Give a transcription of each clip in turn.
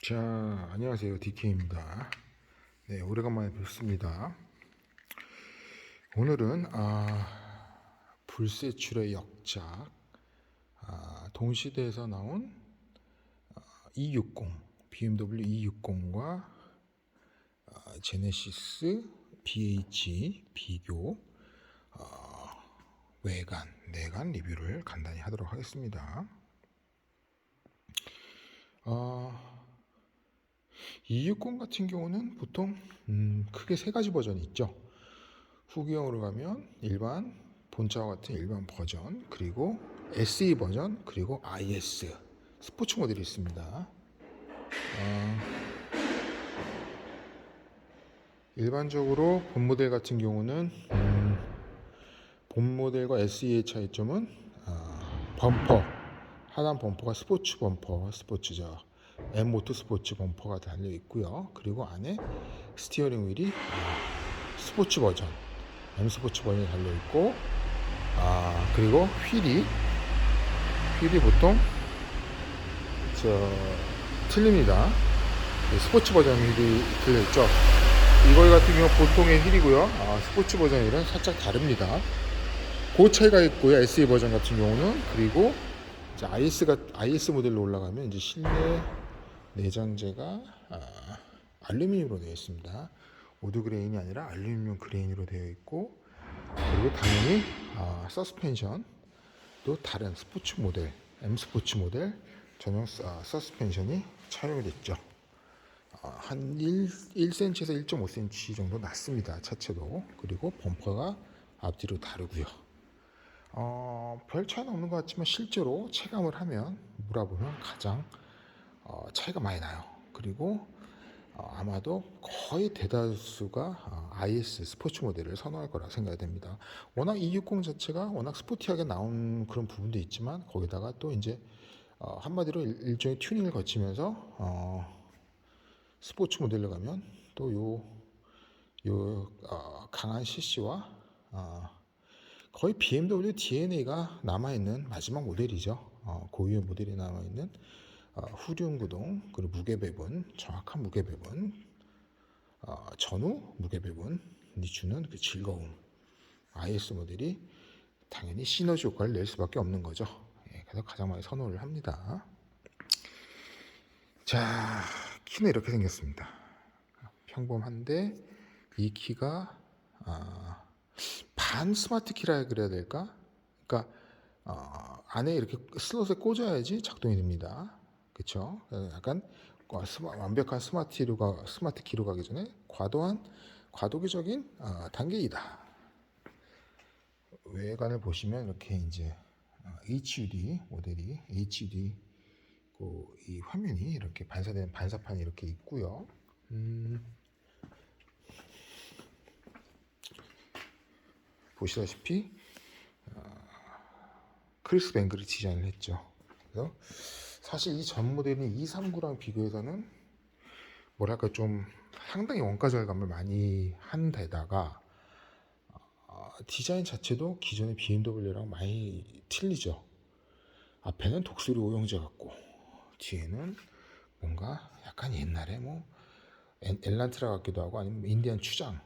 자, 안녕하세요. DK입니다. 네, 오래간만에 뵙습니다. 오늘은 불세출의 역작, 동시대에서 나온 260, BMW 260과 제네시스 BH 비교 외관, 내관 리뷰를 간단히 하도록 하겠습니다. 260 같은 경우는 보통 크게 세 가지 버전이 있죠. 후기형으로 가면 일반 본차와 같은 일반 버전, 그리고 SE 버전, 그리고 IS 스포츠 모델이 있습니다. 일반적으로 본 모델 같은 경우는 본 모델과 SE의 차이점은 범퍼, 하단 범퍼가 스포츠 범퍼, 스포츠죠. M 모터 스포츠 범퍼가 달려 있고요. 그리고 안에 스티어링 휠이 스포츠 버전, M 스포츠 버전이 달려 있고, 그리고 휠이 보통 틀립니다. 스포츠 버전 휠이 들려 있죠. 이거 같은 경우 보통의 휠이고요. 스포츠 버전 휠은 살짝 다릅니다. 그 차이가 있고요. SE 버전 같은 경우는. 그리고 이제 IS 모델로 올라가면 이제 실내 내장재가 알루미늄으로 되어 있습니다. 우드 그레인이 아니라 알루미늄 그레인으로 되어 있고, 그리고 당연히 서스펜션도 다른 스포츠 모델, M 스포츠 모델 전용 서스펜션이 차용이 됐죠. 한 1cm에서 1.5cm 정도 낮습니다. 차체도. 그리고 범퍼가 앞뒤로 다르고요. 별 차이는 없는 것 같지만 실제로 체감을 하면 몰아보면 가장 차이가 많이 나요. 그리고 아마도 거의 대다수가 IS 스포츠 모델을 선호할 거라 생각이 됩니다. 워낙 260 자체가 워낙 스포티하게 나온 그런 부분도 있지만, 거기다가 또 이제 한마디로 일종의 튜닝을 거치면서 스포츠 모델로 가면 또 강한 CC와 거의 BMW DNA가 남아있는 마지막 모델이죠. 고유의 모델이 남아있는 후륜 구동, 그리고 무게 배분, 정확한 무게 배분, 전후 무게 배분이 주는 그 즐거움. IS 모델이 당연히 시너지 효과를 낼 수밖에 없는 거죠. 그래서 가장 많이 선호를 합니다. 자, 키는 이렇게 생겼습니다. 평범한데 이 키가 반 스마트 키라 그래야 될까? 그러니까 안에 이렇게 슬롯에 꽂아야지 작동이 됩니다. 그렇죠? 약간 완벽한 스마트 키로 가기 전에 과도기적인 단계이다. 외관을 보시면 이렇게 이제 HUD 모델이 HUD 이 화면이 이렇게 반사된 반사판이 이렇게 있고요. 보시다시피 크리스 뱅글이 디자인을 했죠. 그래서 사실 이 전 모델인 239랑 비교해서는 뭐랄까 좀 상당히 원가 절감을 많이 한 데다가 디자인 자체도 기존의 BMW랑 많이 틀리죠. 앞에는 독수리 오형제 같고, 뒤에는 뭔가 약간 옛날에 엘란트라 같기도 하고, 아니면 인디안 추장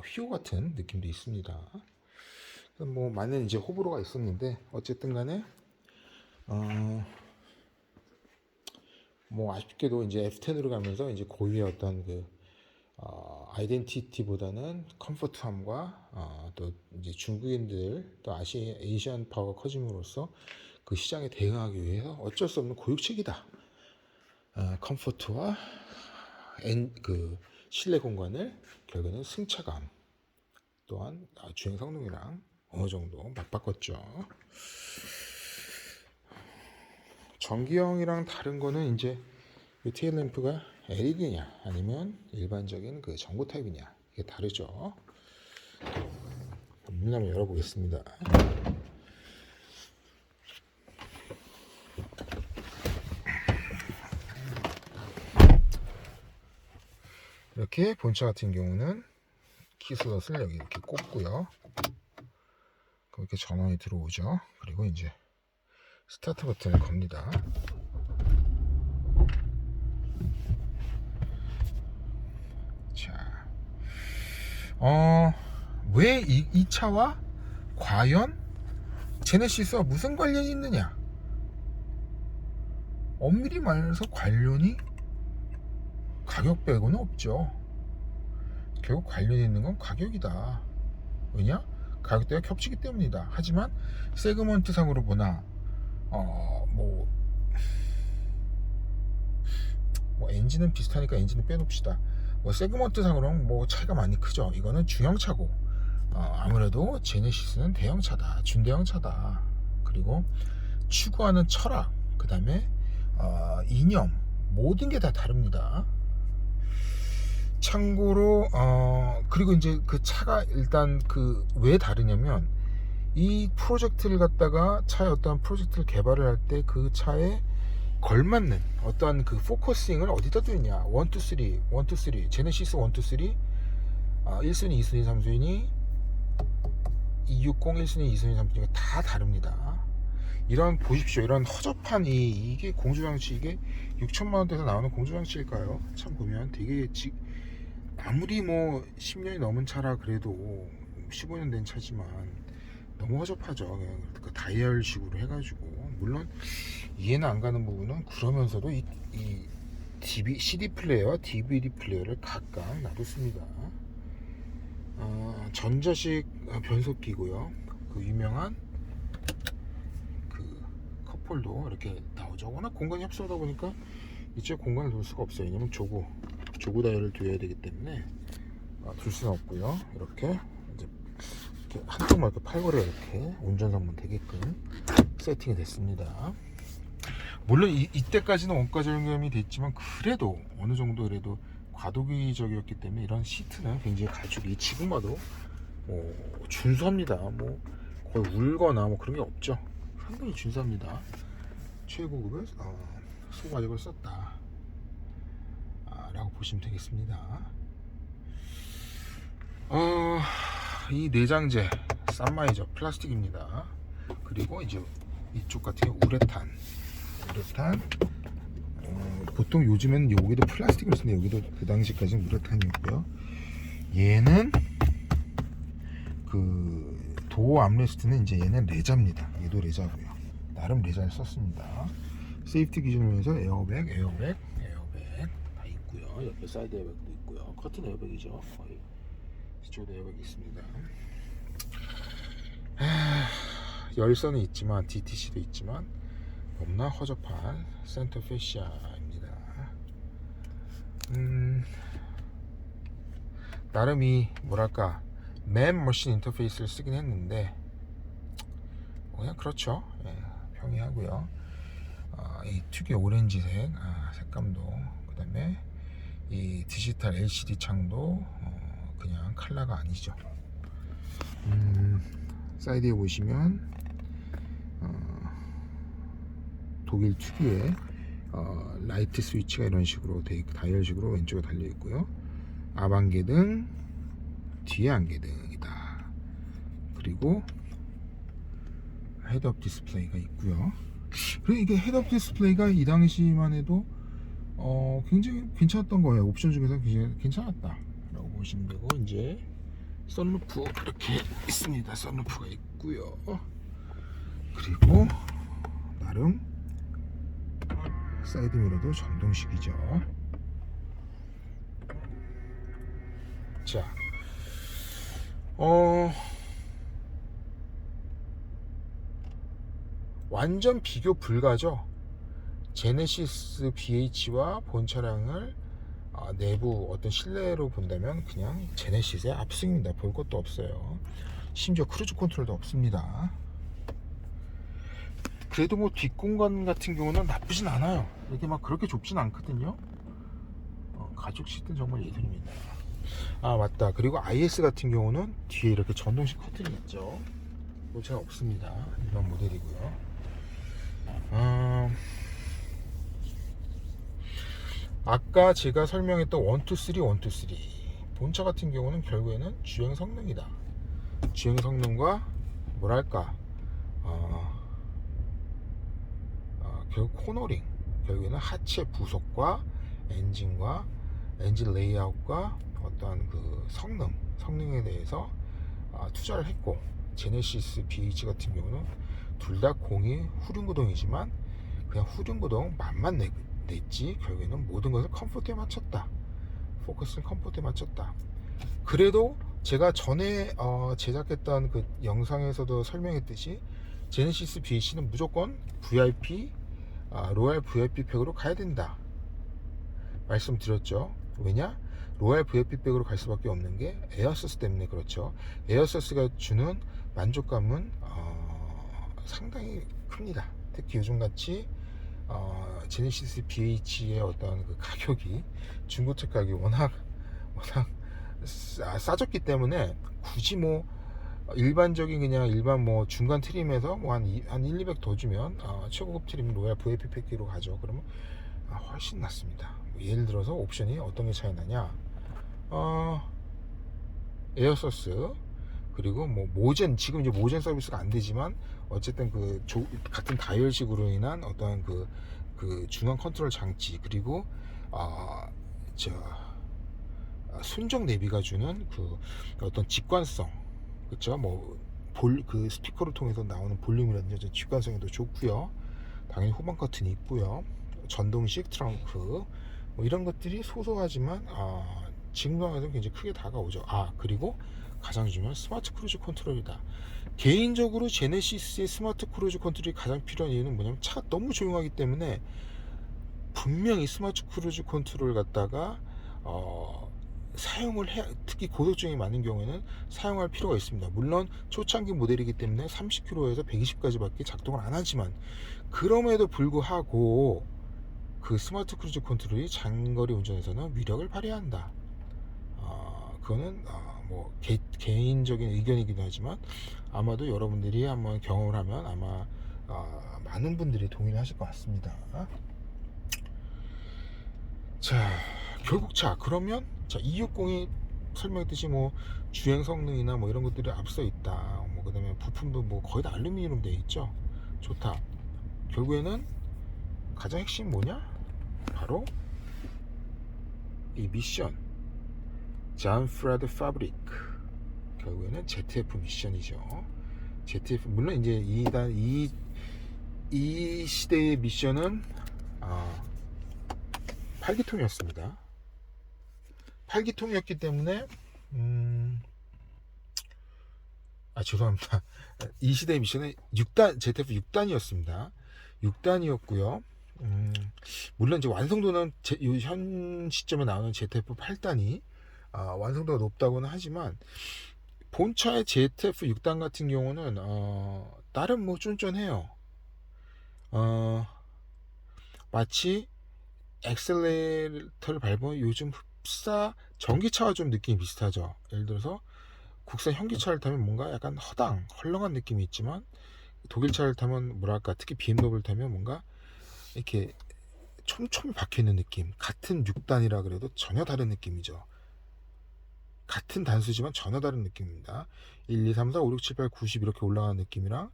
휘호 같은 느낌도 있습니다. 많은 이제 호불호가 있었는데, 어쨌든 간에 아쉽게도 이제 F10으로 가면서 이제 고유의 어떤 아이덴티티보다는 컴포트함과 또 이제 중국인들 또 아시안 파워가 커짐으로써 그 시장에 대응하기 위해서 어쩔 수 없는 고육책이다. 컴포트와 실내 공간을 결국에는 승차감 또한 주행 성능이랑 어느 정도 맞바꿨죠. 전기형이랑 다른 거는 이제 이 테일 램프가 LED냐 아니면 일반적인 그 전구 타입이냐, 이게 다르죠. 문 한번 열어보겠습니다. 이렇게 본차 같은 경우는 키슬롯을 여기 이렇게 꽂고요. 그렇게 전원이 들어오죠. 그리고 이제 스타트 버튼을 겁니다. 왜 이 차와 과연 제네시스와 무슨 관련이 있느냐? 엄밀히 말해서 관련이 가격 빼고는 없죠. 결국 관련이 있는 건 가격이다. 왜냐? 가격대가 겹치기 때문이다. 하지만 세그먼트 상으로 보나 뭐 엔진은 비슷하니까 엔진은 빼놓읍시다. 뭐 세그먼트 상으로는 뭐 차이가 많이 크죠. 이거는 중형차고 아무래도 제네시스는 대형차다, 준대형차다. 그리고 추구하는 철학, 그 다음에 이념, 모든 게 다 다릅니다. 참고로 그리고 이제 그 차가 일단 그 왜 다르냐면 이 프로젝트를 갖다가 차의 어떤 프로젝트를 개발을 할 때 그 차에 걸맞는 어떠한 그 포커싱을 어디다 두느냐. 1, 2, 3, 1, 2, 3 제네시스 1, 2, 3 1순위, 2순위, 3순위 260, 1순위, 2순위, 3순위가 다 다릅니다. 이런 보십시오. 이런 허접한 이게 공조장치, 이게 6천만원대에서 나오는 공조장치일까요? 참 보면 되게 아무리 뭐 10년이 넘은 차라 그래도 15년 된 차지만 너무 허접하죠. 그냥 그 다이얼식으로 해가지고, 물론 이해는 안 가는 부분은 그러면서도 이 CD 플레이어와 DVD 플레이어를 각각 놔뒀습니다. 전자식 변속기고요. 그 유명한 그 컵홀더 이렇게 나오죠. 워낙 공간이 협소하다 보니까 이쪽 공간을 둘 수가 없어요. 왜냐면 조구 다이얼을 둬야 되기 때문에 둘 수는 없고요. 이렇게 이제 이렇게 한쪽만 이렇게 팔걸이가 이렇게 운전석만 되게끔 세팅이 됐습니다. 물론 이때까지는 원가 절감이 됐지만 그래도 어느 정도 그래도 과도기적이었기 때문에 이런 시트는 굉장히 가죽이 지금 봐도 준수합니다. 뭐 거의 울거나 뭐 그런 게 없죠. 상당히 준수합니다. 최고급의 소가죽을 썼다 라고 보시면 되겠습니다. 이 내장재 싼마이죠. 플라스틱입니다. 그리고 이제 이쪽 같은 경우 우레탄 보통 요즘엔 여기도 플라스틱을 쓰는데 여기도 그 당시까지는 우레탄이었고요. 얘는 그 도어 암레스트는 이제 얘는 레자입니다. 얘도 레자고요. 나름 레자를 썼습니다. 세이프티 기준으로 해서 에어백 다 있고요. 옆에 사이드 에어백도 있고요. 커튼 에어백이죠. 거의 이쪽도 에어백이 있습니다. 열선은 있지만 DTC도 있지만 너무나 허접한 센터 페시아입니다. 나름 이 뭐랄까 맨 머신 인터페이스를 쓰긴 했는데 그냥 그렇죠. 평이하고요. 이 특유의 오렌지색 색감도, 그 다음에 이 디지털 LCD 창도 그냥 컬러가 아니죠. 사이드에 보시면 독일 특유의 라이트 스위치가 이런 식으로 다이얼식으로 왼쪽에 달려 있고요. 앞 안개등, 뒤에 안개등이다. 그리고 헤드업 디스플레이가 있고요. 그리고 이게 헤드업 디스플레이가 이 당시만 해도 굉장히 괜찮았던 거예요. 옵션 중에서 굉장히 괜찮았다 라고 보시면 되고, 이제 썬루프 이렇게 있습니다. 썬루프가 있고요. 그리고 나름 사이드 미러도 전동식이죠. 자, 완전 비교 불가죠. 제네시스 BH와 본 차량을 내부 어떤 실내로 본다면 그냥 제네시스의 압승입니다. 볼 것도 없어요. 심지어 크루즈 컨트롤도 없습니다. 그래도 뭐 뒷공간 같은 경우는 나쁘진 않아요. 이게 막 그렇게 좁진 않거든요. 가죽 시트는 정말 예술입니다. 맞다. 그리고 IS 같은 경우는 뒤에 이렇게 전동식 커튼이 있죠. 뭐 잘 없습니다. 이런 모델이고요. 아까 제가 설명했던 1, 2, 3, 1, 2, 3 본차 같은 경우는 결국에는 주행 성능이다. 주행 성능과 뭐랄까 결국 코너링, 결국에는 하체 부속과 엔진과 엔진 레이아웃과 어떠한 그 성능에 대해서 투자를 했고, 제네시스 BH 같은 경우는 둘 다 공이 후륜구동이지만 그냥 후륜구동 맛만 냈지 결국에는 모든 것을 컴포트에 맞췄다. 포커스는 컴포트에 맞췄다. 그래도 제가 전에 제작했던 그 영상에서도 설명했듯이 제네시스 BH는 무조건 VIP, 로얄 VIP 팩으로 가야 된다 말씀드렸죠. 왜냐? 로얄 VIP 팩으로 갈 수밖에 없는 게 에어서스 때문에 그렇죠. 에어서스가 주는 만족감은 상당히 큽니다. 특히 요즘같이 제네시스 BH의 어떤 그 가격이 중고차 가격이 워낙 싸졌기 때문에 굳이 뭐 일반적인 그냥 일반 뭐 중간 트림에서 뭐 한 1,200 더 주면 최고급 트림 로얄 VIP 패키로 가죠. 그러면 훨씬 낫습니다. 예를 들어서 옵션이 어떤 게 차이 나냐? 에어서스, 그리고 뭐 모젠, 지금 이제 모젠 서비스가 안 되지만 어쨌든 그 같은 다이얼식으로 인한 어떤 그 중앙 컨트롤 장치, 그리고 저 순정 내비가 주는 그 어떤 직관성, 그쵸? 뭐 그 스피커를 통해서 나오는 볼륨이라든지 직관성에도 좋고요. 당연히 후방 커튼이 있고요. 전동식 트렁크, 뭐 이런 것들이 소소하지만 지금 상황에서 굉장히 크게 다가오죠. 그리고 가장 중요한 스마트 크루즈 컨트롤이다. 개인적으로 제네시스의 스마트 크루즈 컨트롤이 가장 필요한 이유는 뭐냐면 차가 너무 조용하기 때문에 분명히 스마트 크루즈 컨트롤 갖다가 사용을 해, 특히 고속주행이 많은 경우에는 사용할 필요가 있습니다. 물론 초창기 모델이기 때문에 30km에서 120까지밖에 작동을 안 하지만, 그럼에도 불구하고 그 스마트 크루즈 컨트롤이 장거리 운전에서는 위력을 발휘한다. 그거는 뭐 개인적인 의견이기도 하지만 아마도 여러분들이 한번 경험을 하면 아마 많은 분들이 동의를 하실 것 같습니다. 자, 결국 그러면 260이 설명했듯이 뭐 주행 성능이나 뭐 이런 것들이 앞서 있다. 뭐 그다음에 부품도 뭐 거의 다 알루미늄 되어 있죠. 좋다. 결국에는 가장 핵심 뭐냐? 바로 이 미션, 잔프라드 파브릭. 결국에는 ZF 미션이죠. ZF, 물론 이제 이 시대의 미션은 8기통이었습니다. 8기통이었기 때문에 죄송합니다. 이 시대의 미션은 ZF 6단이었습니다. 6단이었고요. 물론 이제 완성도는 현 시점에 나오는 ZF 8단이 완성도가 높다고는 하지만 본차의 ZF 6단 같은 경우는 나름 뭐 쫀쫀해요. 마치 엑셀레이터를 밟으면 요즘 흡사 전기차와 좀 느낌이 비슷하죠. 예를 들어서 국산 현기차를 타면 뭔가 약간 헐렁한 느낌이 있지만 독일차를 타면 뭐랄까, 특히 BMW를 타면 뭔가 이렇게 촘촘히 박혀있는 느낌. 같은 6단이라 그래도 전혀 다른 느낌이죠. 같은 단수지만 전혀 다른 느낌입니다. 1, 2, 3, 4, 5, 6, 7, 8, 90 이렇게 올라가는 느낌이랑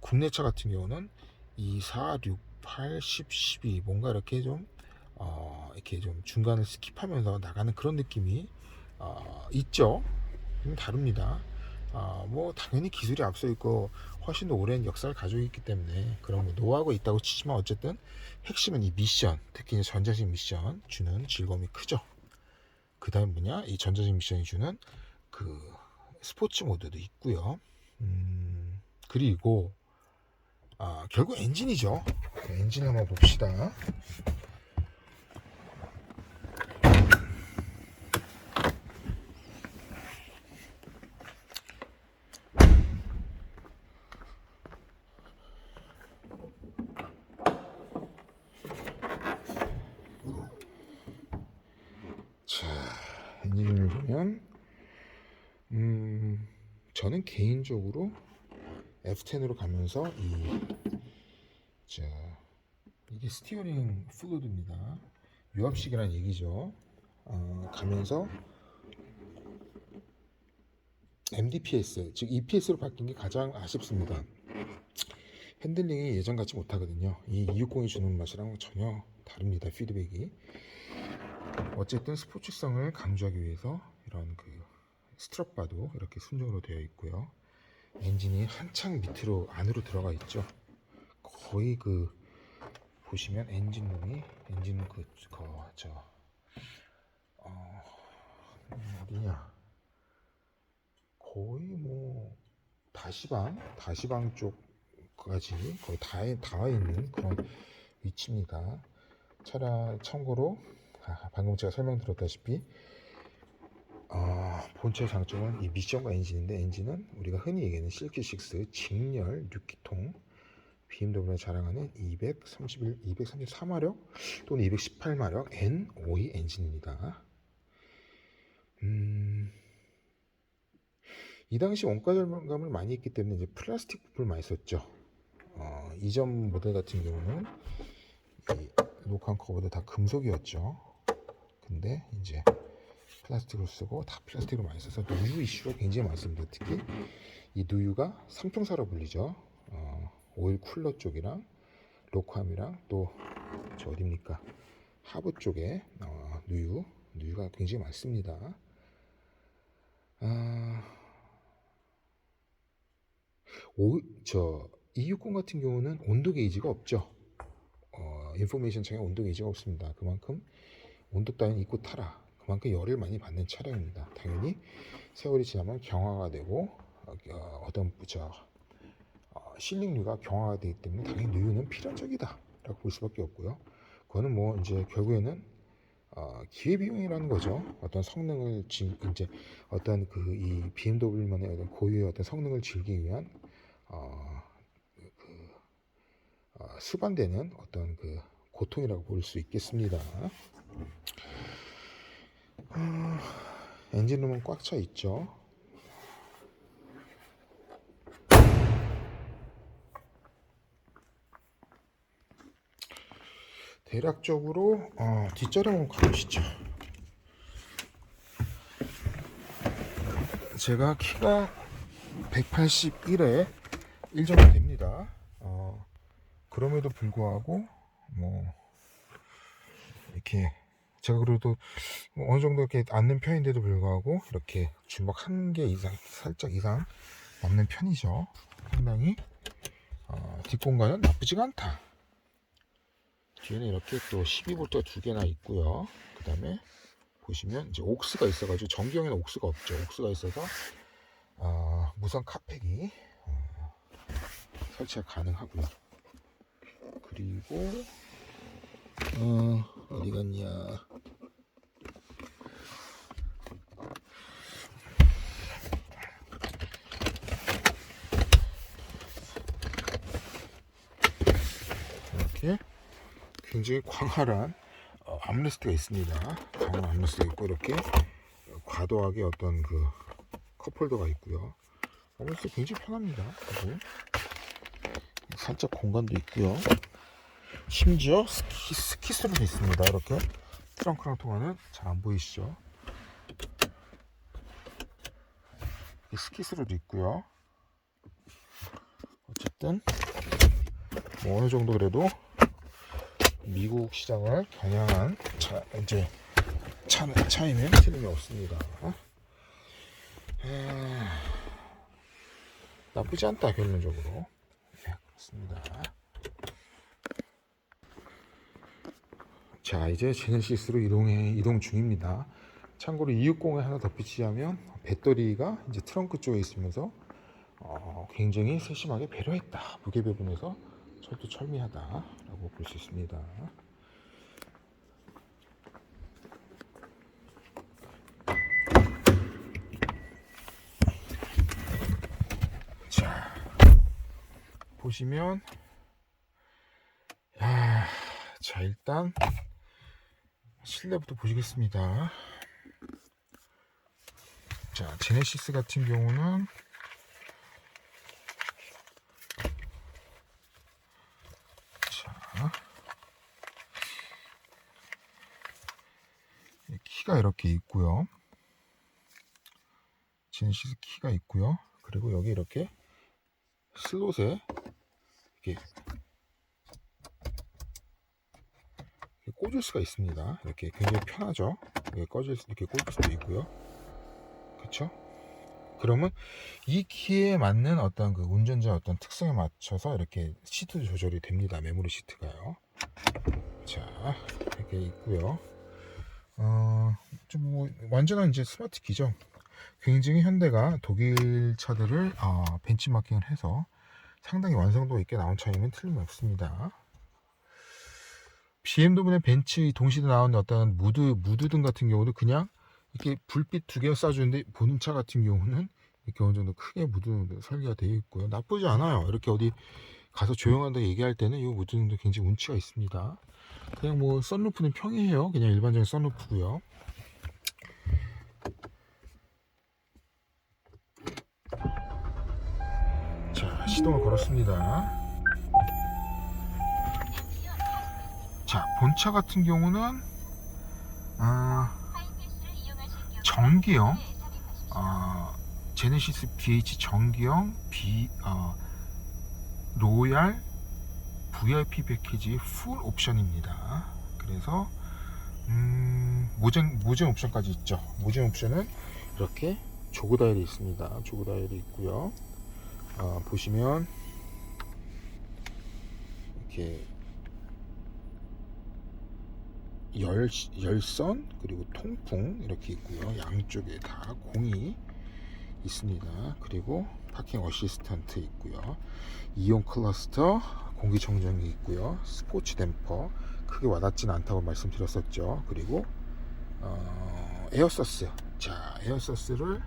국내차 같은 경우는 2, 4, 6, 8, 10, 12 뭔가 이렇게 좀 이렇게 좀 중간을 스킵하면서 나가는 그런 느낌이 있죠. 좀 다릅니다. 뭐 당연히 기술이 앞서 있고 훨씬 더 오랜 역사를 가지고 있기 때문에 그런 뭐 노하우가 있다고 치지만 어쨌든 핵심은 이 미션, 특히 전자식 미션 주는 즐거움이 크죠. 그 다음 뭐냐, 이 전자식 미션이 주는 그 스포츠 모드도 있고요. 그리고 결국 엔진이죠. 엔진을 한번 봅시다. 엔진을 보면 저는 개인적으로 F10으로 가면서 이게 스티어링 플루이드입니다. 유압식이라는 얘기죠. 가면서 MDPS, 즉 EPS로 바뀐 게 가장 아쉽습니다. 핸들링이 예전 같지 못하거든요. 이 260이 주는 맛이랑 전혀 다릅니다. 피드백이. 어쨌든 스포츠성을 강조하기 위해서 이런 그 스트럿바도 이렇게 순정으로 되어 있고요. 엔진이 한창 밑으로 안으로 들어가 있죠. 거의 그 보시면 엔진룸 어디냐, 거의 뭐 다시방 쪽까지 거의 다 있는 그런 위치입니다. 참고로 방금 제가 설명드렸다시피 본체 장점은 이 미션과 엔진인데, 엔진은 우리가 흔히 얘기하는 실키6 직렬 6기통 BMW가 자랑하는 234마력 또는 218마력 N52 엔진입니다. 이 당시 원가 절감을 많이 했기 때문에 이제 플라스틱 부품을 많이 썼죠. 이전 모델 같은 경우는 이 녹한 커버도 다 금속이었죠. 근데 이제 플라스틱을 쓰고 다 플라스틱을 많이 써서 누유 이슈가 굉장히 많습니다. 특히 이 누유가 삼총사로 불리죠. 오일 쿨러 쪽이랑 로크함이랑 또 저 어딥니까, 하부 쪽에 누유가 굉장히 많습니다. 260 같은 경우는 온도 게이지가 없죠. 인포메이션 창에 온도 게이지가 없습니다. 그만큼 온도 따위는 입고 타라, 그만큼 열을 많이 받는 차량입니다. 당연히 세월이 지나면 경화가 되고 실링류가 경화가 되기 때문에 당연히 누유는 필연적이다 라고 볼 수밖에 없고요. 그거는 뭐 이제 결국에는 기회비용이라는 거죠. 어떤 성능을 이제 어떤 그 이 BMW만의 어떤 고유의 어떤 성능을 즐기기 위한 수반되는 어떤 그 고통이라고 볼 수 있겠습니다. 엔진룸은 꽉 차 있죠. 대략적으로 뒷자리 한번 가보시죠. 제가 키가 181에 1 정도 됩니다. 그럼에도 불구하고 뭐 이렇게 제가 그래도 어느 정도 이렇게 앉는 편인데도 불구하고 이렇게 주먹 1개 이상 살짝 이상 남는 편이죠. 상당히 뒷공간은 나쁘지가 않다. 뒤에는 이렇게 또 12V가 2개나 있고요. 그 다음에 보시면 이제 옥스가 있어가지고 전기형에는 옥스가 없죠. 옥스가 있어서 무선 카팩이 설치가 가능하고요. 그리고 어디 갔냐, 이렇게 굉장히 광활한 암레스트가 있습니다. 강한 암레스트가 있고 이렇게 과도하게 어떤 그 컵홀더가 있고요. 암레스트 굉장히 편합니다. 그리고 살짝 공간도 있고요. 심지어 스키스로도 있습니다. 이렇게 트렁크랑 통하는, 잘 안 보이시죠? 스키스로도 있고요. 어쨌든 뭐 어느 정도 그래도 미국 시장을 겨냥한 차이는 틀림이 없습니다. 나쁘지 않다 결론적으로. 네, 그렇습니다. 자, 이제 제네시스로 이동 중입니다. 참고로 260에 하나 덧붙이자면 배터리가 이제 트렁크 쪽에 있으면서 굉장히 세심하게 배려했다. 무게 배분에서 철두철미하다라고 볼 수 있습니다. 자, 보시면 자, 일단 실내부터 보시겠습니다. 자, 제네시스 같은 경우는 키가 이렇게 있고요. 제네시스 키가 있고요. 그리고 여기 이렇게 슬롯에 이렇게 꽂을 수가 있습니다. 이렇게 굉장히 편하죠. 이렇게 꽂을 수도 있고요. 그렇죠? 그러면 이 키에 맞는 어떤 그 운전자 어떤 특성에 맞춰서 이렇게 시트 조절이 됩니다. 메모리 시트가요. 자, 이렇게 있고요. 좀 뭐 완전한 이제 스마트 키죠. 굉장히 현대가 독일 차들을 벤치마킹을 해서 상당히 완성도 있게 나온 차임은 틀림없습니다. BMW는 벤츠 동시에 나온 어떤 무드등 같은 경우도 그냥 이렇게 불빛 두 개 쏴주는데 본차 같은 경우는 이렇게 어느 정도 크게 무드등 설계가 되어 있고요. 나쁘지 않아요. 이렇게 어디 가서 조용하다 얘기할 때는 이 무드등도 굉장히 운치가 있습니다. 그냥 뭐 썬루프는 평이해요. 그냥 일반적인 썬루프고요. 자, 시동을 걸었습니다. 자, 본차 같은 경우는 전기형 제네시스 BH 전기형 로얄 VIP 패키지 풀 옵션입니다. 그래서 모션 옵션까지 있죠. 모션 옵션은 이렇게 조그 다이얼이 있습니다. 조그 다이얼이 있고요. 보시면 이렇게 열선 그리고 통풍 이렇게 있고요. 양쪽에 다 공이 있습니다. 그리고 파킹 어시스턴트 있고요. 이온 클러스터 공기청정기 있고요. 스포츠 댐퍼 크게 와닿지는 않다고 말씀드렸었죠. 그리고 에어서스. 자, 에어서스를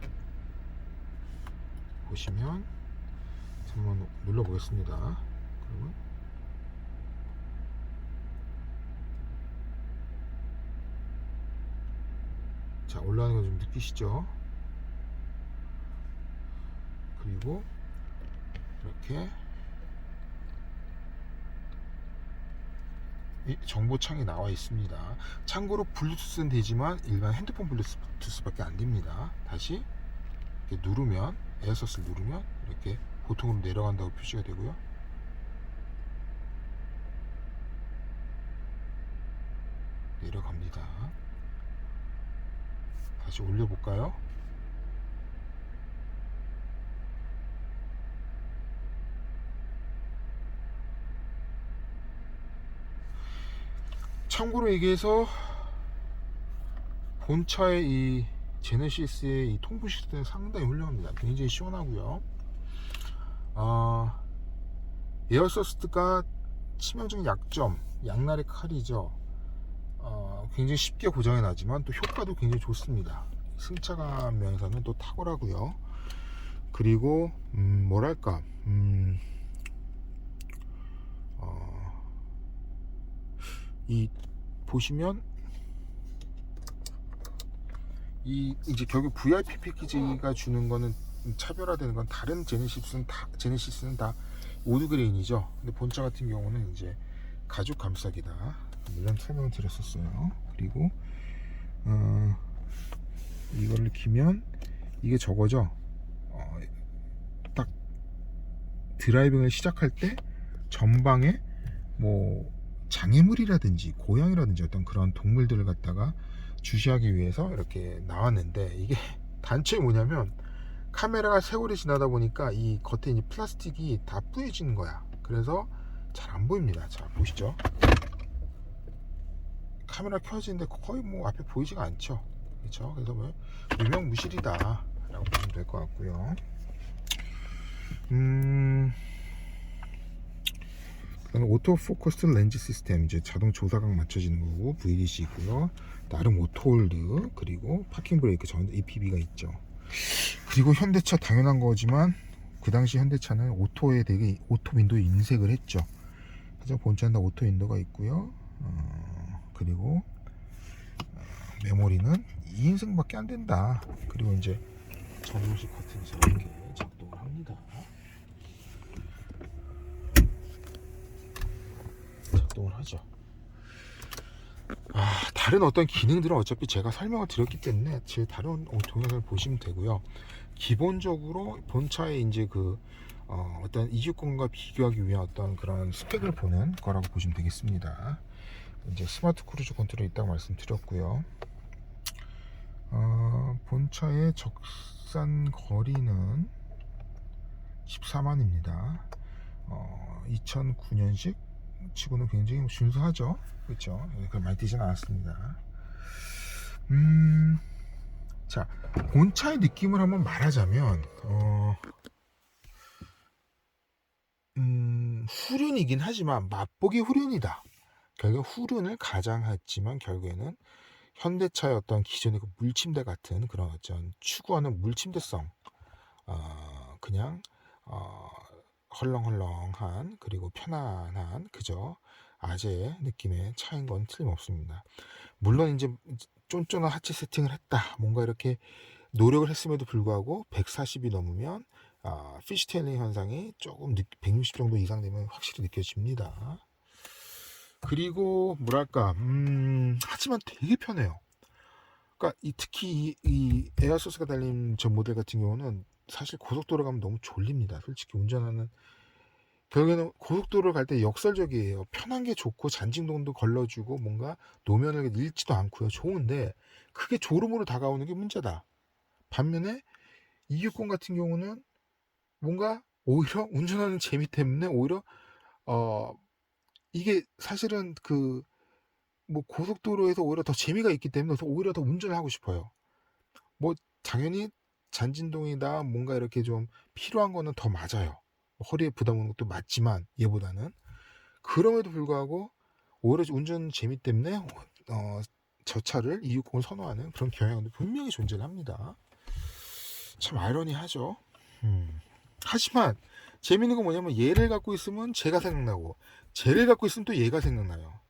보시면 한번 눌러 보겠습니다. 그러면 자, 올라가는 거 좀 느끼시죠? 그리고 이렇게 정보창이 나와 있습니다. 참고로 블루투스는 되지만 일반 핸드폰 블루투스밖에 안 됩니다. 다시 이렇게 누르면 에어서스를 누르면 이렇게 보통으로 내려간다고 표시가 되고요. 내려갑니다. 다시 올려볼까요? 참고로 얘기해서 본차의 이 제네시스의 이 통풍 시스템은 상당히 훌륭합니다. 굉장히 시원하고요. 에어서스트가 치명적인 약점, 양날의 칼이죠. 굉장히 쉽게 고장이 나지만 또 효과도 굉장히 좋습니다. 승차감 면에서는 또 탁월하고요. 그리고 뭐랄까 이 보시면 이 이제 결국 VIP 패키지가 주는 거는 차별화되는 건 다른 제네시스는 다 오드그레인이죠. 근데 본차 같은 경우는 이제 가죽 감싸기다. 이런 설명을 드렸었어요. 그리고 이거를 키면 이게 저거죠. 딱 드라이빙을 시작할 때 전방에 뭐 장애물이라든지 고양이라든지 어떤 그런 동물들을 갖다가 주시하기 위해서 이렇게 나왔는데, 이게 단점이 뭐냐면 카메라가 세월이 지나다 보니까 이 겉에 이제 플라스틱이 다 뿌얘지는 거야. 그래서 잘 안 보입니다. 자, 보시죠. 카메라 켜지는데 거의 뭐 앞에 보이지가 않죠. 그렇죠? 그래서 뭐 유명무실이다 라고 보시면 될 것 같고요. 오토 포커스 렌즈 시스템, 이제 자동 조사각 맞춰지는 거고, VDC 있고요. 나름 오토홀드, 그리고 파킹 브레이크 전 APB가 있죠. 그리고 현대차 당연한 거지만 그 당시 현대차는 오토에 되게 오토 윈도우 인색을 했죠. 그래서 본차는 다 오토 윈도우가 있고요. 그리고 메모리는 2인승밖에 안 된다. 그리고 이제 전용식 커튼이 이렇게 작동을 합니다. 작동을 하죠. 다른 어떤 기능들은 어차피 제가 설명을 드렸기 때문에 제 다른 동영상을 보시면 되고요. 기본적으로 본차의 이제 그 어떤 260과 비교하기 위한 어떤 그런 스펙을 보는 거라고 보시면 되겠습니다. 이제 스마트 크루즈 컨트롤이 있다고 말씀드렸고요. 본차의 적산 거리는 14만입니다. 2009년식 치고는 굉장히 준수하죠. 그렇죠? 그 많이 뛰진 않았습니다. 자, 본차의 느낌을 한번 말하자면 후륜이긴 하지만 맛보기 후륜이다. 결국 후륜을 가장했지만 결국에는 현대차의 어떤 기존의 그 물침대 같은 그런 어떤 추구하는 물침대성, 그냥 헐렁헐렁한 그리고 편안한 그저 아재의 느낌의 차인 건 틀림없습니다. 물론 이제 쫀쫀한 하체 세팅을 했다, 뭔가 이렇게 노력을 했음에도 불구하고 140이 넘으면 피시테일링 현상이 조금 160 정도 이상 되면 확실히 느껴집니다. 그리고 뭐랄까 하지만 되게 편해요. 그러니까 특히 이 에어소스가 달린 저 모델 같은 경우는 사실 고속도로 가면 너무 졸립니다. 솔직히 운전하는 결국에는 고속도로를 갈 때 역설적이에요. 편한 게 좋고 잔진동도 걸러주고 뭔가 노면을 잃지도 않고요. 좋은데 그게 졸음으로 다가오는 게 문제다. 반면에 260 같은 경우는 뭔가 오히려 운전하는 재미 때문에 오히려 이게 사실은 그 뭐 고속도로에서 오히려 더 재미가 있기 때문에 오히려 더 운전을 하고 싶어요. 뭐 당연히 잔진동이다 뭔가 이렇게 좀 필요한 거는 더 맞아요. 허리에 부담 오는 것도 맞지만 얘보다는 그럼에도 불구하고 오히려 운전 재미 때문에 저 차를 260을 선호하는 그런 경향도 분명히 존재를 합니다. 참 아이러니하죠. 하지만 재밌는 건 뭐냐면 얘를 갖고 있으면 제가 생각나고 쟤를 갖고 있으면 또 얘가 생각나요.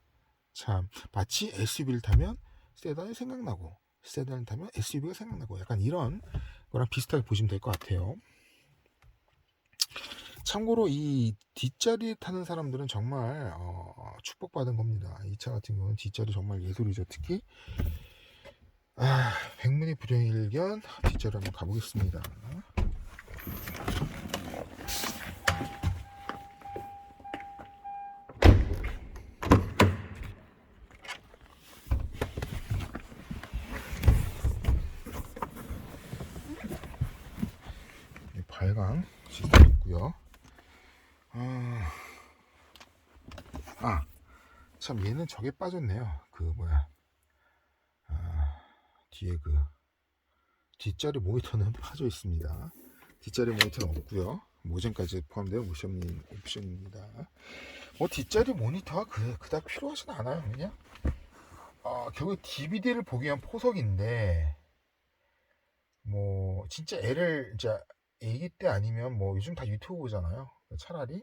참 마치 SUV를 타면 세단이 생각나고 세단을 타면 SUV가 생각나고 약간 이런 거랑 비슷하게 보시면 될 것 같아요. 참고로 이 뒷자리에 타는 사람들은 정말 축복받은 겁니다. 이 차 같은 경우는 뒷자리 정말 예술이죠. 특히 백문이 불여일견 뒷자리 한번 가보겠습니다. 발광 시스템 있고요. 참 얘는 저게 빠졌네요. 그 뭐야 뒤에 그 뒷자리 모니터는 빠져 있습니다. 뒷자리 모니터는 없고요. 모션까지 포함되어 옵션입니다. 뒷자리 모니터가 그닥 필요하진 않아요. 그냥 결국 DVD를 보기 위한 포석인데 뭐 진짜 애를 이제 애기 때 아니면 뭐 요즘 다 유튜브 보잖아요. 차라리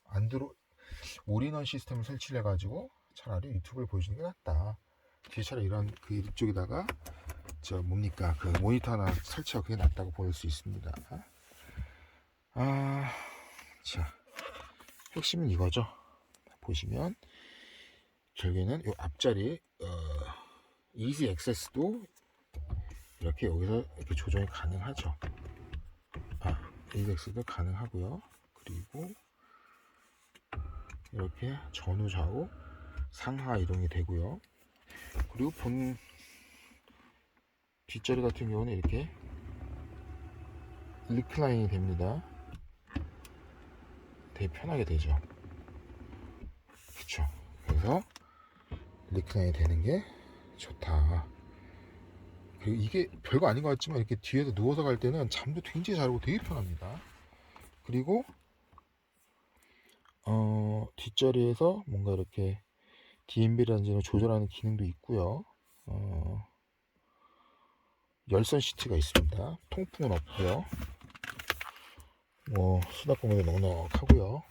안드로 올인원 시스템을 설치를 해가지고 차라리 유튜브를 보여주는 게 낫다. 뒤에 차라리 이런 그 이쪽에다가 저 뭡니까 그 모니터 하나 설치하고 그게 낫다고 볼 수 있습니다. 자 핵심은 이거죠. 보시면 결국에는 이 앞자리 이지 액세스도 이렇게 여기서 이렇게 조정이 가능하죠. 이지 액세스도 가능하고요. 그리고 이렇게 전후 좌우 상하 이동이 되고요. 그리고 본 뒷자리 같은 경우는 이렇게 리클라인이 됩니다. 되게 편하게 되죠. 그쵸. 그래서 리클라인이 되는 게 좋다. 그리고 이게 별거 아닌 것 같지만 이렇게 뒤에서 누워서 갈 때는 잠도 굉장히 잘 오고 되게 편합니다. 그리고 뒷자리에서 뭔가 이렇게 DMB라든지 조절하는 기능도 있고요. 열선 시트가 있습니다. 통풍은 없고요. 수납 공간이 넉넉하고요.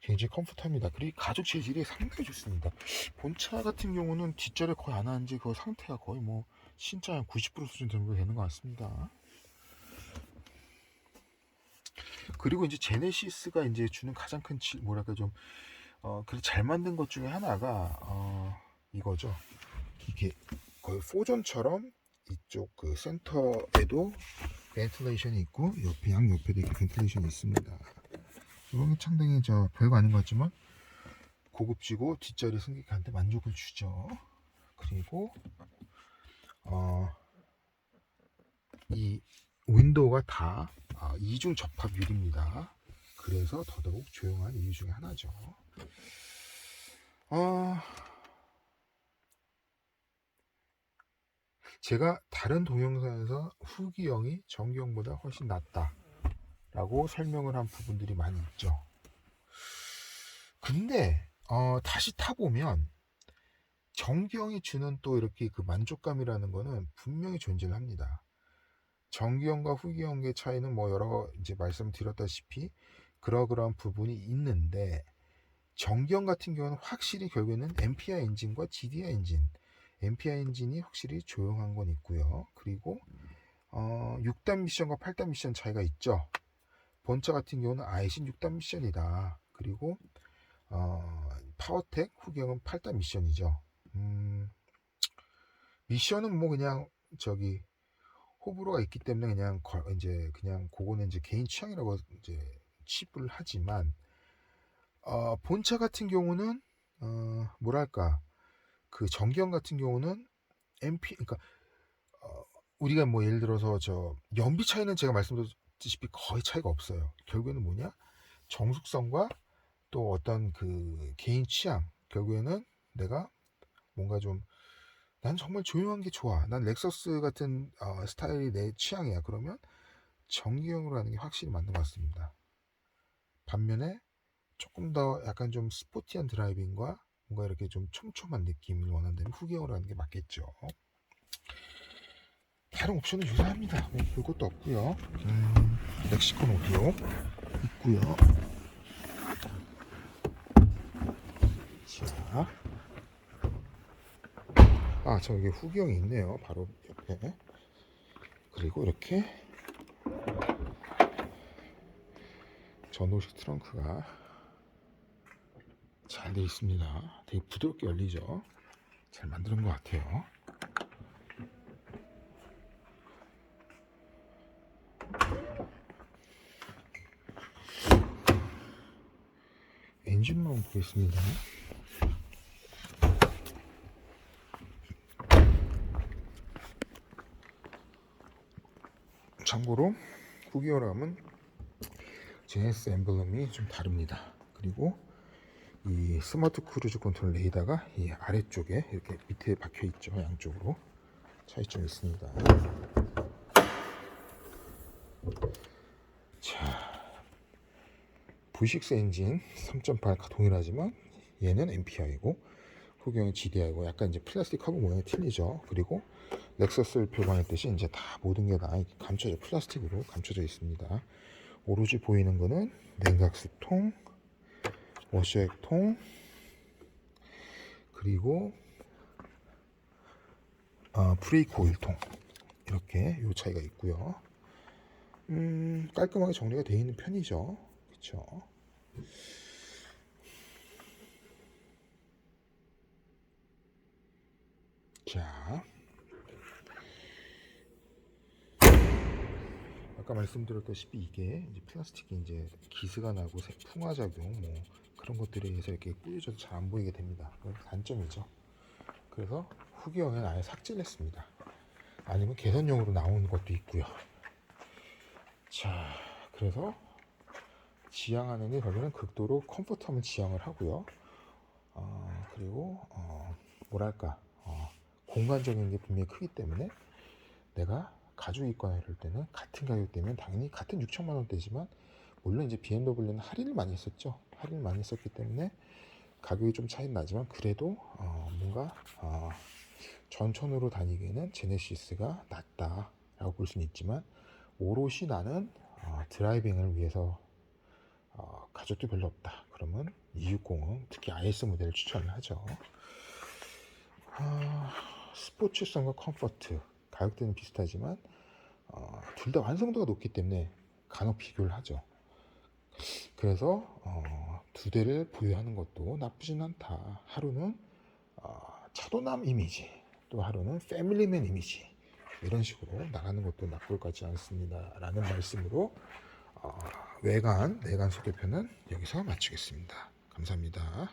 굉장히 컴포트합니다. 그리고 가죽 재질이 상당히 좋습니다. 본차 같은 경우는 뒷자리 거의 안 하는지 그 상태가 거의 진짜 한 90% 수준 정도 되는 것 같습니다. 그리고 이제 제네시스가 이제 주는 가장 큰 뭐랄까 좀 그렇게 잘 만든 것 중에 하나가 이거죠. 이게 거의 포전처럼 이쪽 그 센터에도 벤틸레이션이 있고 양옆에도 이렇게 벤틸레이션이 있습니다. 이건 상당히 별거 아닌 것 같지만 고급지고 뒷자리 승객한테 만족을 주죠. 그리고 이 윈도우가 다 이중 접합 유리입니다. 그래서 더더욱 조용한 이유 중에 하나죠. 제가 다른 동영상에서 후기형이 전기형보다 훨씬 낫다 라고 설명을 한 부분들이 많이 있죠. 근데 다시 타보면 전기형이 주는 또 이렇게 그 만족감이라는 거는 분명히 존재를 합니다. 전기형과 후기형의 차이는 뭐 여러 이제 말씀드렸다시피 그러한 부분이 있는데, 전기형 같은 경우는 확실히 결국에는 MPI 엔진과 GDI 엔진, MPI 엔진이 확실히 조용한 건 있고요. 그리고 6단 미션과 8단 미션 차이가 있죠. 본차 같은 경우는 아이신 6단 미션이다. 그리고 파워텍 후기형은 8단 미션이죠. 미션은 뭐 그냥 저기 호불호가 있기 때문에 그냥 그거는 이제 개인 취향이라고 이제 칩을 하지만, 본차 같은 경우는 뭐랄까, 그 전기형 같은 경우는 그러니까 우리가 뭐 예를 들어서 저 연비 차이는 제가 말씀드렸다시피 거의 차이가 없어요. 결국에는 뭐냐, 정숙성과 또 어떤 그 개인 취향, 결국에는 내가 뭔가 좀, 난 정말 조용한 게 좋아, 난 렉서스 같은 스타일이 내 취향이야, 그러면 전기형으로 하는 게 확실히 맞는 것 같습니다. 반면에 조금 더 약간 좀 스포티한 드라이빙과 뭔가 이렇게 좀 촘촘한 느낌을 원한다면 후기형으로 하는 게 맞겠죠. 다른 옵션은 유사합니다. 뭐 볼 것도 없고요. 멕시콘 오디오 있고요. 자, 저기 후기형이 있네요. 바로 옆에. 그리고 이렇게 전호식 트렁크가 잘 되어 있습니다. 되게 부드럽게 열리죠. 잘 만드는 것 같아요. 엔진룸 보겠습니다. 참고로 후기어람은 제네시스 엠블럼이 좀 다릅니다. 그리고 이 스마트 크루즈 컨트롤 레이더가 이 아래쪽에 이렇게 밑에 박혀 있죠. 양쪽으로 차이점이 있습니다. 자, V6 엔진 3.8 동일하지만 얘는 MPI고 후경은 GDI고 약간 이제 플라스틱 커브 모양이 틀리죠. 그리고 렉서스를 표방했듯이 이제 다 모든 게 다 감춰져, 플라스틱으로 감춰져 있습니다. 오로지 보이는 거는 냉각수통, 워셔액통, 그리고 브레이크 오일통, 이렇게 요 차이가 있고요. 깔끔하게 정리가 되어 있는 편이죠. 그렇죠? 자, 아까 말씀드렸다시피 이게 이제 플라스틱이 이제 기스가 나고 풍화 작용 뭐 그런 것들에 의해서 이렇게 뿌려져서 잘 안 보이게 됩니다. 그건 단점이죠. 그래서 후기형은 아예 삭제를 했습니다. 아니면 개선용으로 나오는 것도 있고요. 자, 그래서 지향하는 게 결국은 극도로 컴포트함을 지향을 하고요. 그리고 뭐랄까, 공간적인 게 분명히 크기 때문에 내가 가지고 있거나 이럴 때는 같은 가격대면 당연히 같은 6천만 원대지만, 물론 이제 BMW는 할인을 많이 했었죠. 할인을 많이 했었기 때문에 가격이 좀 차이는 나지만, 그래도 뭔가 전천후로 다니기에는 제네시스가 낫다라고 볼 수는 있지만, 오롯이 나는 드라이빙을 위해서 가격도 별로 없다, 그러면 260은 특히 IS 모델을 추천을 하죠. 스포츠성과 컴포트, 가격대는 비슷하지만 둘 다 완성도가 높기 때문에 간혹 비교를 하죠. 그래서 두 대를 보유하는 것도 나쁘진 않다. 하루는 차도남 이미지, 또 하루는 패밀리맨 이미지, 이런 식으로 나가는 것도 나쁠 것 같지 않습니다 라는 말씀으로 내관 소개편은 여기서 마치겠습니다. 감사합니다.